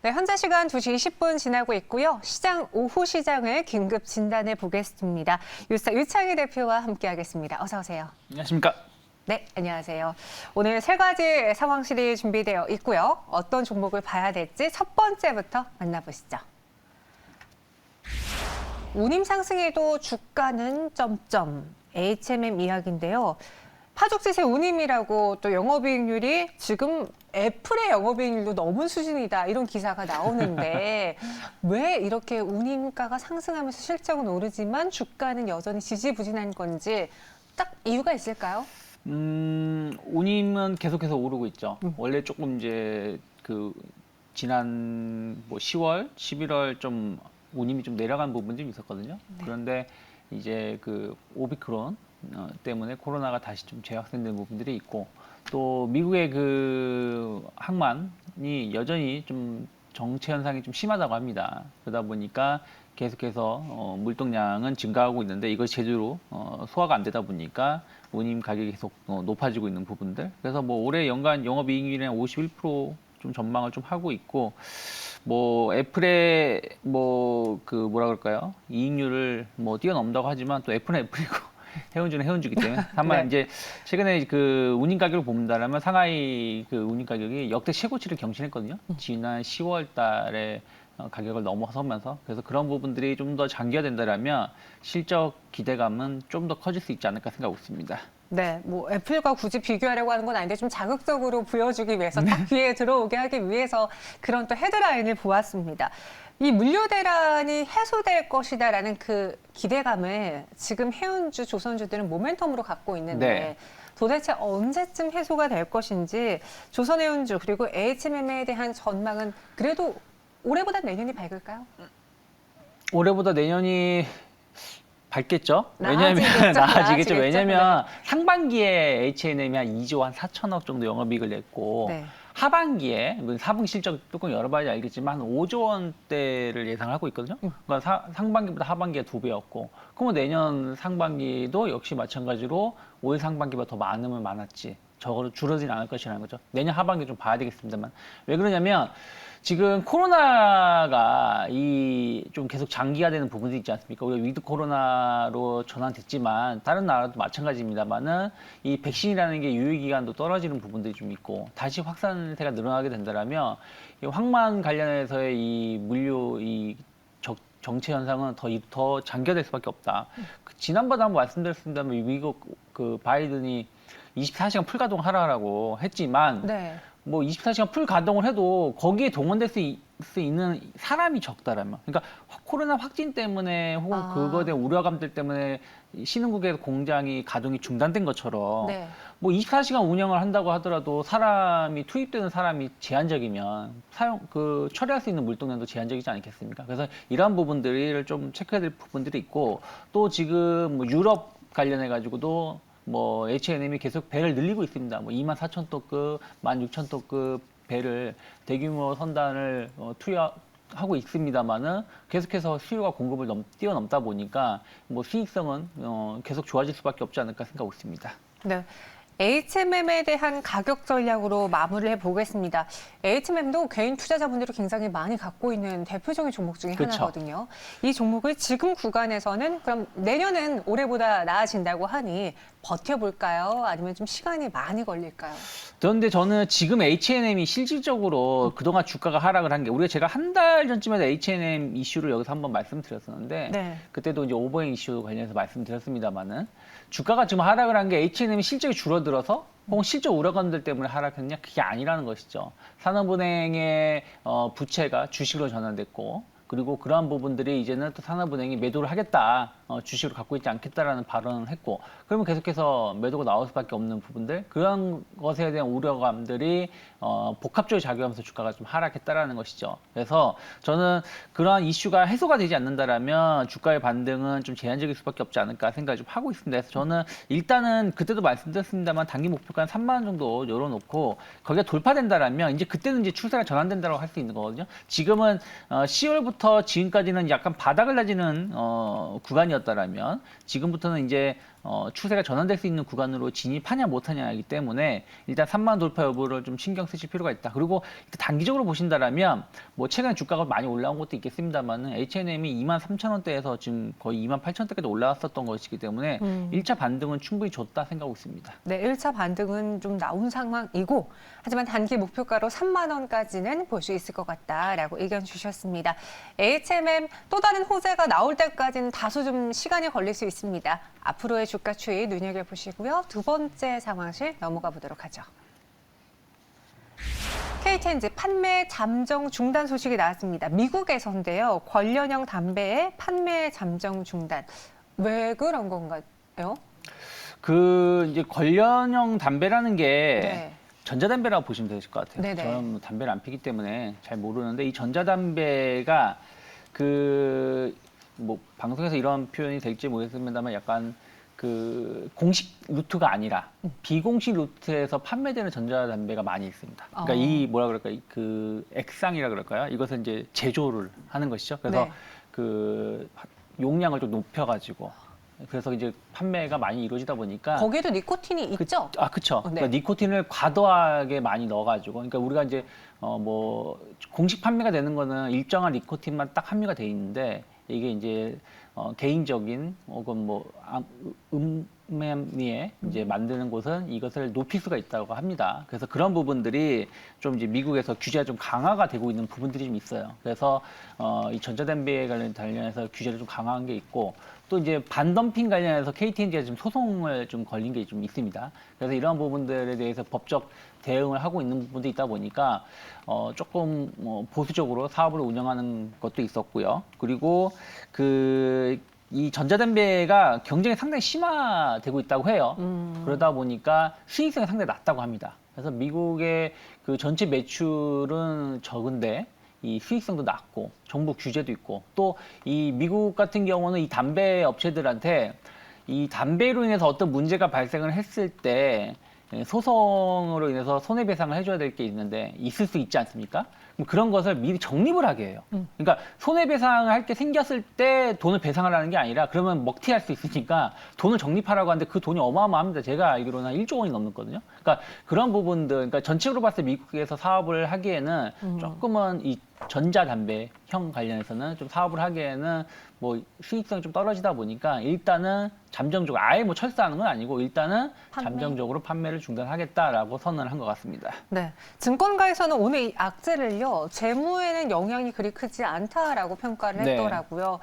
네, 현재 시간 2시 20분 지나고 있고요. 시장 오후 시장을 긴급 진단해 보겠습니다. 유스타 유창희 대표와 함께하겠습니다. 어서 오세요. 안녕하십니까. 네, 안녕하세요. 오늘 세 가지 상황실이 준비되어 있고요. 어떤 종목을 봐야 될지 첫 번째부터 만나보시죠. 운임 상승에도 주가는 점점 HMM 이야기인데요. 파죽지세 운임이라고 또 영업이익률이 지금 애플의 영업이익률도 넘은 수준이다 이런 기사가 나오는데 왜 이렇게 운임가가 상승하면서 실적은 오르지만 주가는 여전히 지지부진한 건지 딱 이유가 있을까요? 운임은 계속해서 오르고 있죠. 원래 조금 이제 그 지난 뭐 10월, 11월 좀 운임이 좀 내려간 부분 좀 있었거든요. 네. 그런데 이제 그 오미크론 때문에 코로나가 다시 좀 재확산된 부분들이 있고 또 미국의 그 항만이 여전히 좀 정체 현상이 좀 심하다고 합니다. 그러다 보니까 계속해서 물동량은 증가하고 있는데 이것이 제대로 소화가 안 되다 보니까 운임 가격이 계속 높아지고 있는 부분들. 그래서 뭐 올해 연간 영업이익률이 51%좀 전망을 좀 하고 있고 뭐 애플의 뭐 그 뭐라 그럴까요? 이익률을 뭐 뛰어넘는다고 하지만 또 애플은 애플이고 해운주는 해운주기 때문에 다만 네. 이제 최근에 그 운임 가격을 본다면 상하이 그 운임 가격이 역대 최고치를 경신했거든요. 지난 10월 달에 가격을 넘어서면서 그래서 그런 부분들이 좀 더 장기화된다라면 실적 기대감은 좀 더 커질 수 있지 않을까 생각하고 있습니다. 네, 뭐 애플과 굳이 비교하려고 하는 건 아닌데 좀 자극적으로 보여주기 위해서 딱 귀에 들어오게 하기 위해서 그런 또 헤드라인을 보았습니다. 이 물류 대란이 해소될 것이다라는 그 기대감을 지금 해운주, 조선주들은 모멘텀으로 갖고 있는데 네. 도대체 언제쯤 해소가 될 것인지 조선해운주 그리고 HMM에 대한 전망은 그래도 올해보다 내년이 밝을까요? 올해보다 내년이 밝겠죠? 왜냐하면 나아지겠죠? 나아지겠죠. 나아지겠죠? 왜냐하면 상반기에 H&M이 한 2조 한 4천억 정도 영업이익을 냈고 네. 하반기에 물론 4분기 실적 뚜껑 열어봐야 알겠지만 한 5조 원대를 예상하고 있거든요. 그러니까 상반기보다 하반기가 2배였고 그러면 내년 상반기도 역시 마찬가지로 올 상반기보다 더 많으면 많았지 저거로 줄어들진 않을 것이라는 거죠. 내년 하반기 좀 봐야 되겠습니다만 왜 그러냐면 지금 코로나가 이 좀 계속 장기화되는 부분도 있지 않습니까? 우리가 위드 코로나로 전환됐지만 다른 나라도 마찬가지입니다만은 이 백신이라는 게 유효 기간도 떨어지는 부분들이 좀 있고 다시 확산세가 늘어나게 된다라면 이 항만 관련해서의 이 물류 이 정체 현상은 더 장기화될 수밖에 없다. 그 지난번에 한번 말씀드렸습니다만 미국 그 바이든이 24시간 풀 가동하라고 했지만 네. 뭐 24시간 풀 가동을 해도 거기에 동원될 수 있는 사람이 적다라면 그러니까 코로나 확진 때문에 혹은 그거에 대한 우려감들 때문에 신흥국의 공장이 가동이 중단된 것처럼 네. 뭐 24시간 운영을 한다고 하더라도 사람이 투입되는 사람이 제한적이면 처리할 수 있는 물동량도 제한적이지 않겠습니까? 그래서 이러한 부분들을 좀 체크해야 될 부분들이 있고 또 지금 뭐 유럽 관련해 가지고도 뭐 H&M이 계속 배를 늘리고 있습니다. 뭐 24,000톤급, 16,000톤급 배를 대규모 선단을 투여하고 있습니다만은 계속해서 수요가 공급을 뛰어넘다 보니까 뭐 수익성은 계속 좋아질 수밖에 없지 않을까 생각하고 있습니다. 네. HMM에 대한 가격 전략으로 마무리를 해보겠습니다. HMM도 개인 투자자분들이 굉장히 많이 갖고 있는 대표적인 종목 중에 그렇죠. 하나거든요. 이 종목을 지금 구간에서는 그럼 내년은 올해보다 나아진다고 하니 버텨볼까요? 아니면 좀 시간이 많이 걸릴까요? 그런데 저는 지금 H&M이 실질적으로 그동안 주가가 하락을 한 게 우리가 제가 한 달 전쯤에도 H&M 이슈를 여기서 한번 말씀드렸었는데 네. 그때도 이제 오버행 이슈 관련해서 말씀드렸습니다만은 주가가 지금 하락을 한 게 H&M이 실적이 줄어들어서 혹은 실적 우려감들 때문에 하락했느냐 그게 아니라는 것이죠. 산업은행의 부채가 주식으로 전환됐고 그리고 그러한 부분들이 이제는 또 산업은행이 매도를 하겠다, 주식으로 갖고 있지 않겠다라는 발언을 했고, 그러면 계속해서 매도가 나올 수밖에 없는 부분들, 그런 것에 대한 우려감들이 복합적으로 작용하면서 주가가 좀 하락했다라는 것이죠. 그래서 저는 그러한 이슈가 해소가 되지 않는다라면 주가의 반등은 좀 제한적일 수밖에 없지 않을까 생각을 좀 하고 있습니다. 그래서 저는 일단은 그때도 말씀드렸습니다만 단기 목표가 한 3만 원 정도 열어놓고 거기가 돌파된다라면 이제 그때는 이제 추세가 전환된다고 할 수 있는 거거든요. 지금은 10월부터 지금까지는 약간 바닥을 다지는 구간이 구간이었다라면 지금부터는 이제 추세가 전환될 수 있는 구간으로 진입하냐 못하냐이기 때문에 일단 3만 원 돌파 여부를 좀 신경 쓰실 필요가 있다. 그리고 단기적으로 보신다라면 뭐 최근에 주가가 많이 올라온 것도 있겠습니다만은 H&M이 2만 3천 원대에서 지금 거의 2만 8천 원대까지 올라왔었던 것이기 때문에 1차 반등은 충분히 좋다 생각하고 있습니다. 네, 1차 반등은 좀 나온 상황이고 하지만 단기 목표가로 3만 원까지는 볼 수 있을 것 같다라고 의견 주셨습니다. HMM 또 다른 호재가 나올 때까지는 다소 좀 시간이 걸릴 수 있습니다. 앞으로의 주가 추이 눈여겨보시고요. 두 번째 상황실 넘어가 보도록 하죠. KTNG 판매 잠정 중단 소식이 나왔습니다. 미국에서인데요. 관련형 담배의 판매 잠정 중단. 왜 그런 건가요? 그 이제 관련형 담배라는 게 네. 전자담배라고 보시면 되실 것 같아요. 네네. 저는 뭐 담배를 안 피기 때문에 잘 모르는데 이 전자담배가 그 뭐 방송에서 이런 표현이 될지 모르겠습니다만 약간 그 공식 루트가 아니라 비공식 루트에서 판매되는 전자담배가 많이 있습니다. 그러니까 이 뭐라 그럴까 그 액상이라 그럴까요? 이것을 이제 제조를 하는 것이죠. 그래서 네. 그 용량을 좀 높여가지고 그래서 이제 판매가 많이 이루어지다 보니까 거기에도 니코틴이 있죠? 그쵸. 네. 그러니까 니코틴을 과도하게 많이 넣어가지고, 그러니까 우리가 이제 뭐 공식 판매가 되는 거는 일정한 니코틴만 딱 함유가 돼 있는데 이게 이제 개인적인 혹은 뭐 음매미에 이제 만드는 곳은 이것을 높일 수가 있다고 합니다. 그래서 그런 부분들이 좀 이제 미국에서 규제가 좀 강화가 되고 있는 부분들이 좀 있어요. 그래서 이 전자담배에 관련해서 규제를 좀 강화한 게 있고. 또 이제 반덤핑 관련해서 KTNG가 지금 소송을 좀 걸린 게 좀 있습니다. 그래서 이러한 부분들에 대해서 법적 대응을 하고 있는 부분도 있다 보니까 조금 보수적으로 사업을 운영하는 것도 있었고요. 그리고 이 전자담배가 경쟁이 상당히 심화되고 있다고 해요. 그러다 보니까 수익성이 상당히 낮다고 합니다. 그래서 미국의 그 전체 매출은 적은데 이 수익성도 낮고 정부 규제도 있고 또 이 미국 같은 경우는 이 담배 업체들한테 이 담배로 인해서 어떤 문제가 발생을 했을 때 소송으로 인해서 손해배상을 해줘야 될 게 있는데 있을 수 있지 않습니까? 그럼 그런 것을 미리 적립을 하게 해요. 그러니까 손해배상을 할 게 생겼을 때 돈을 배상을 하는 게 아니라 그러면 먹튀할 수 있으니까 돈을 적립하라고 하는데 그 돈이 어마어마합니다. 제가 알기로는 한 1조 원이 넘거든요. 그러니까 그런 부분들, 그러니까 전체적으로 봤을 때 미국에서 사업을 하기에는 조금은 이 전자담배형 관련해서는 좀 사업을 하기에는 뭐 수익성이 좀 떨어지다 보니까 일단은 잠정적으로 아예 뭐 철수하는 건 아니고 일단은 잠정적으로 판매를 중단하겠다라고 선언을 한 것 같습니다. 네. 증권가에서는 오늘 이 악재를요, 재무에는 영향이 그리 크지 않다라고 평가를 네. 했더라고요.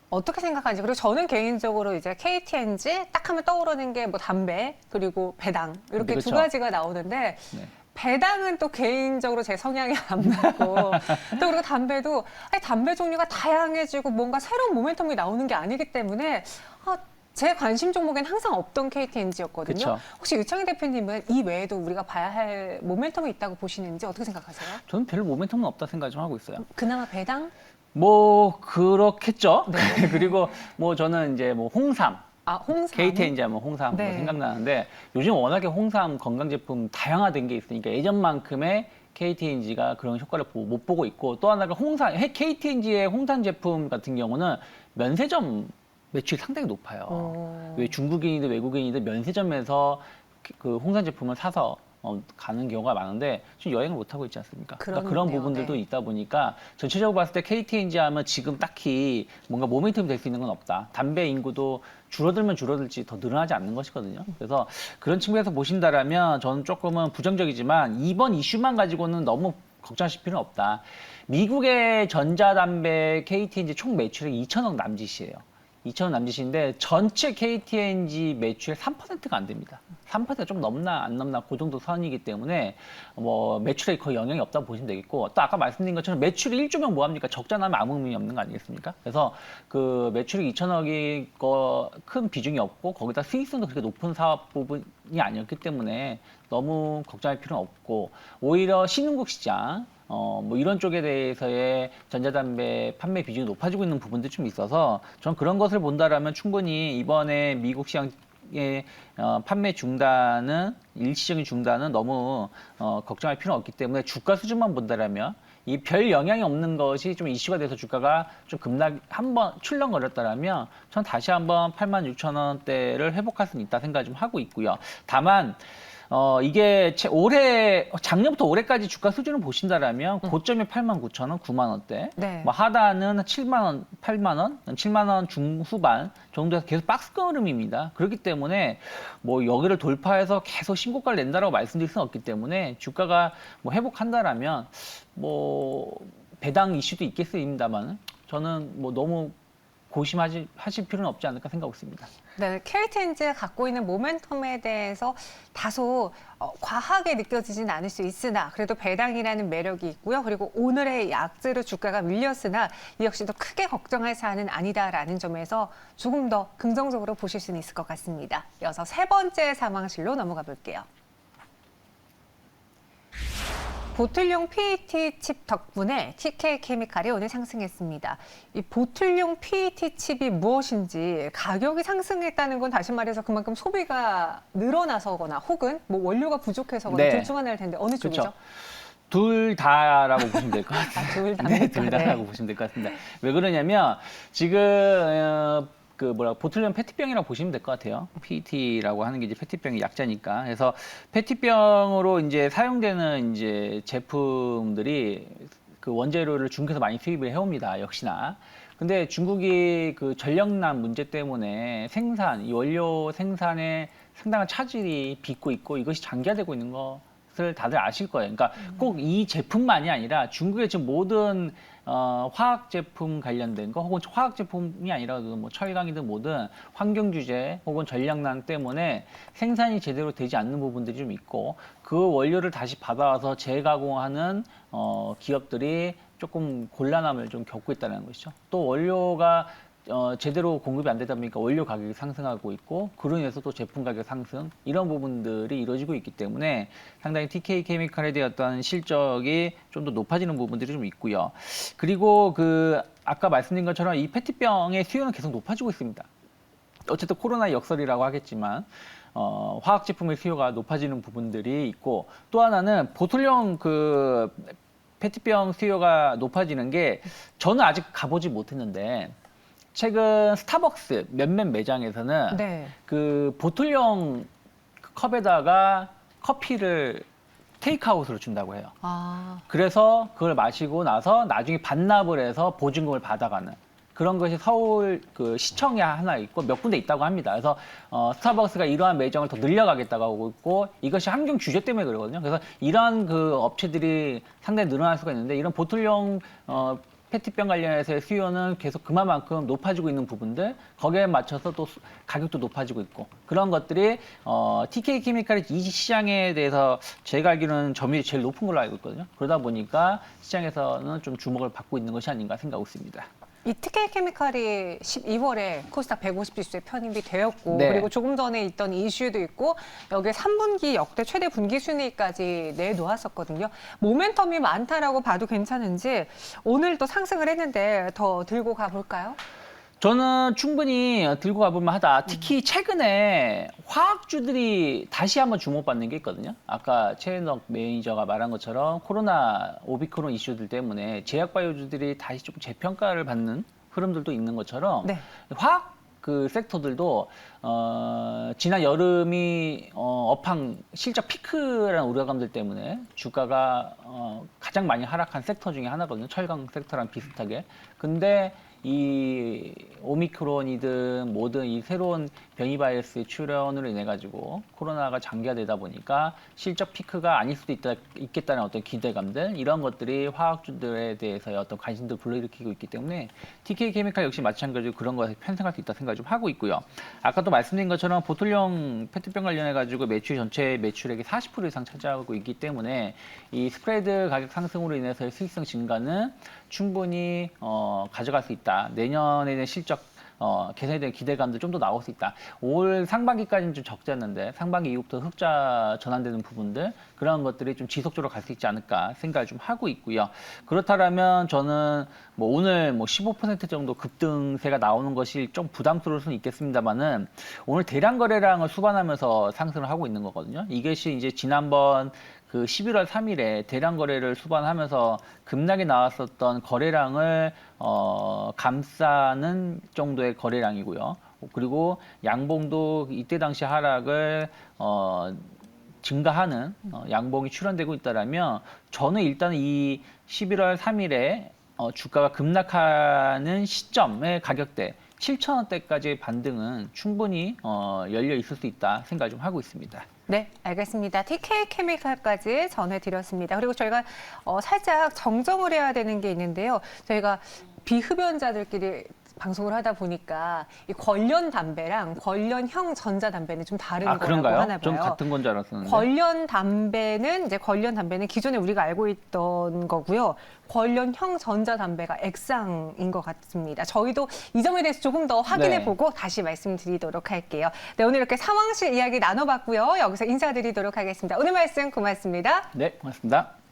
어떻게 생각하는지. 그리고 저는 개인적으로 이제 KTNG 딱 하면 떠오르는 게 뭐 담배, 그리고 배당. 이렇게 그렇죠. 두 가지가 나오는데, 네. 배당은 또 개인적으로 제 성향이 안 맞고 또 그리고 담배도 담배 종류가 다양해지고 뭔가 새로운 모멘텀이 나오는 게 아니기 때문에 제 관심 종목엔 항상 없던 KTNG였거든요. 그쵸. 혹시 유창희 대표님은 이 외에도 우리가 봐야 할 모멘텀이 있다고 보시는지 어떻게 생각하세요? 저는 별 모멘텀은 없다 생각 좀 하고 있어요. 그나마 배당? 뭐 그렇겠죠. 네. 그리고 뭐 저는 이제 뭐 홍삼, 홍삼. KTNG 하면 홍삼 네. 뭐 생각나는데 요즘 워낙에 홍삼 건강 제품 다양화된 게 있으니까 예전만큼의 KTNG가 그런 효과를 못 보고 있고 또 하나가 KTNG의 홍삼 제품 같은 경우는 면세점 매출이 상당히 높아요. 왜 중국인이든 외국인이든 면세점에서 그 홍삼 제품을 사서 가는 경우가 많은데 지금 여행을 못 하고 있지 않습니까? 그러니까 그런 그렇네요. 부분들도 네. 있다 보니까 전체적으로 봤을 때 KTNG 하면 지금 딱히 뭔가 모멘텀이 될 수 있는 건 없다. 담배 인구도 줄어들면 줄어들지 더 늘어나지 않는 것이거든요. 그래서 그런 측면에서 보신다라면 저는 조금은 부정적이지만 이번 이슈만 가지고는 너무 걱정하실 필요는 없다. 미국의 전자담배 KTNG 총 매출이 2천억 남짓이에요. 2천억 남짓인데 전체 KTNG 매출의 3%가 안 됩니다. 3%가 좀 넘나 안 넘나 그 정도 선이기 때문에 뭐 매출에 거의 영향이 없다고 보시면 되겠고 또 아까 말씀드린 것처럼 매출이 1조면 뭐합니까? 적자 나면 아무 의미 없는 거 아니겠습니까? 그래서 그 매출이 2천억이 큰 비중이 없고 거기다 수익성도 그렇게 높은 사업 부분이 아니었기 때문에 너무 걱정할 필요는 없고 오히려 신흥국 시장 뭐 이런 쪽에 대해서의 전자담배 판매 비중이 높아지고 있는 부분도 좀 있어서 저는 그런 것을 본다라면 충분히 이번에 미국 시장의 판매 중단은 일시적인 중단은 너무 걱정할 필요는 없기 때문에 주가 수준만 본다라면 이 별 영향이 없는 것이 좀 이슈가 돼서 주가가 좀 급락 한번 출렁거렸다라면 전 다시 한번 86,000원대를 회복할 수는 있다 생각 좀 하고 있고요. 다만 이게 작년부터 올해까지 주가 수준을 보신다라면 고점이 89,000원, 9만 원대, 네. 뭐 하단은 7만 원, 8만 원, 7만 원 중후반 정도에서 계속 박스 걸음입니다. 그렇기 때문에 뭐 여기를 돌파해서 계속 신고가를 낸다라고 말씀드릴 수는 없기 때문에 주가가 뭐 회복한다라면 뭐 배당 이슈도 있겠습니다만 저는 뭐 너무 하실 필요는 없지 않을까 생각하고 있습니다. 네, KTNG가 갖고 있는 모멘텀에 대해서 다소 과하게 느껴지진 않을 수 있으나 그래도 배당이라는 매력이 있고요. 그리고 오늘의 약재로 주가가 밀렸으나 이 역시도 크게 걱정할 사안은 아니다라는 점에서 조금 더 긍정적으로 보실 수는 있을 것 같습니다. 이어서 세 번째 상황실로 넘어가 볼게요. 보틀용 PET 칩 덕분에 TK케미칼이 오늘 상승했습니다. 이 보틀용 PET 칩이 무엇인지 가격이 상승했다는 건 다시 말해서 그만큼 소비가 늘어나서거나 혹은 뭐 원료가 부족해서거나 네. 둘 중 하나일 텐데 어느 쪽이죠? 그렇죠. 둘 다라고 보시면 될 것 같아요. 둘 다. 네, 둘 다라고 보시면 될 것 같습니다. 왜 그러냐면 지금 보틀리움 페트병이라고 보시면 될 것 같아요. PET라고 하는 게 이제 페트병의 약자니까. 그래서 페트병으로 이제 사용되는 이제 제품들이 그 원재료를 중국에서 많이 수입을 해옵니다. 역시나. 근데 중국이 그 전력난 문제 때문에 이 원료 생산에 상당한 차질이 빚고 있고 이것이 장기화되고 있는 것을 다들 아실 거예요. 그러니까 꼭 이 제품만이 아니라 중국의 지금 모든 화학 제품 관련된 거 혹은 화학 제품이 아니라도 뭐 철강이든 뭐든 환경 규제 혹은 전력난 때문에 생산이 제대로 되지 않는 부분들이 좀 있고 그 원료를 다시 받아와서 재가공하는 기업들이 조금 곤란함을 좀 겪고 있다는 것이죠. 또 원료가 제대로 공급이 안 되다 보니까 원료 가격이 상승하고 있고 그로 인해서 또 제품 가격 상승 이런 부분들이 이루어지고 있기 때문에 상당히 TK케미칼에 대한 어떤 실적이 좀 더 높아지는 부분들이 좀 있고요. 그리고 아까 말씀드린 것처럼 이 페트병의 수요는 계속 높아지고 있습니다. 어쨌든 코로나 역설이라고 하겠지만 화학 제품의 수요가 높아지는 부분들이 있고 또 하나는 보틀용 페트병 수요가 높아지는 게 저는 아직 가보지 못했는데 최근 스타벅스 몇몇 매장에서는 네. 그 보틀용 컵에다가 커피를 테이크아웃으로 준다고 해요. 아, 그래서 그걸 마시고 나서 나중에 반납을 해서 보증금을 받아가는 그런 것이 서울 그 시청에 하나 있고 몇 군데 있다고 합니다. 그래서 스타벅스가 이러한 매장을 더 늘려가겠다고 하고 있고 이것이 환경 규제 때문에 그러거든요. 그래서 이러한 그 업체들이 상당히 늘어날 수가 있는데 이런 보틀용 페트병 관련해서의 수요는 계속 그만큼 높아지고 있는 부분들 거기에 맞춰서 또 가격도 높아지고 있고 그런 것들이 TK케미칼이 이 시장에 대해서 제가 알기로는 점유율이 제일 높은 걸로 알고 있거든요. 그러다 보니까 시장에서는 좀 주목을 받고 있는 것이 아닌가 생각하고 있습니다. 이 TK케미칼이 12월에 코스닥 150 지수에 편입이 되었고 네. 그리고 조금 전에 있던 이슈도 있고 여기에 3분기 역대 최대 분기 순위까지 내놓았었거든요. 모멘텀이 많다라고 봐도 괜찮은지 오늘 또 상승을 했는데 더 들고 가볼까요? 저는 충분히 들고 가볼 만하다. 특히 최근에 화학주들이 다시 한번 주목받는 게 있거든요. 아까 최은덕 매니저가 말한 것처럼 오미크론 이슈들 때문에 제약바이오주들이 다시 조금 재평가를 받는 흐름들도 있는 것처럼 네. 화학 섹터들도 지난 여름이 업황 실적 피크라는 우려감들 때문에 주가가 가장 많이 하락한 섹터 중에 하나거든요. 철강 섹터랑 비슷하게. 근데 이 오미크론이든 뭐든 이 새로운 변이 바이러스의 출현으로 인해 가지고 코로나가 장기화되다 보니까 실적 피크가 아닐 수도 있겠다는 어떤 기대감들 이런 것들이 화학주들에 대해서의 어떤 관심도 불러일으키고 있기 때문에 TK케미칼 역시 마찬가지로 그런 것에 편승할 수 있다 생각을 좀 하고 있고요. 아까 또 말씀드린 것처럼 보틀용 페트병 관련해 가지고 매출 전체 매출액이 40% 이상 차지하고 있기 때문에 이 스프레드 가격 상승으로 인해서의 수익성 증가는 충분히 가져갈 수 있다. 내년에는 실적 개선에 대한 기대감도 좀 더 나올 수 있다. 올 상반기까지는 좀 적자였는데 상반기 이후부터 흑자 전환되는 부분들 그런 것들이 좀 지속적으로 갈 수 있지 않을까 생각을 좀 하고 있고요. 그렇다면 저는 뭐 오늘 뭐 15% 정도 급등세가 나오는 것이 좀 부담스러울 수는 있겠습니다만은 오늘 대량 거래량을 수반하면서 상승을 하고 있는 거거든요. 이것이 이제 지난번 그 11월 3일에 대량 거래를 수반하면서 급락이 나왔었던 거래량을 감싸는 정도의 거래량이고요. 그리고 양봉도 이때 당시 하락을 증가하는 양봉이 출현되고 있다라면 저는 일단 이 11월 3일에 주가가 급락하는 시점의 가격대 7,000원대까지의 반등은 충분히 열려 있을 수 있다 생각을 좀 하고 있습니다. 네, 알겠습니다. TK 케미칼까지 전해드렸습니다. 그리고 저희가 살짝 정정을 해야 되는 게 있는데요. 저희가 비흡연자들끼리 방송을 하다 보니까 이 관련 담배랑 관련형 전자담배는 좀 다른 거라고 그런가요? 하나 봐요. 좀 같은 건 줄 알았었는데. 관련 담배는 기존에 우리가 알고 있던 거고요. 관련형 전자담배가 액상인 것 같습니다. 저희도 이 점에 대해서 조금 더 확인해보고 다시 말씀드리도록 할게요. 네, 오늘 이렇게 상황실 이야기 나눠봤고요. 여기서 인사드리도록 하겠습니다. 오늘 말씀 고맙습니다. 네, 고맙습니다.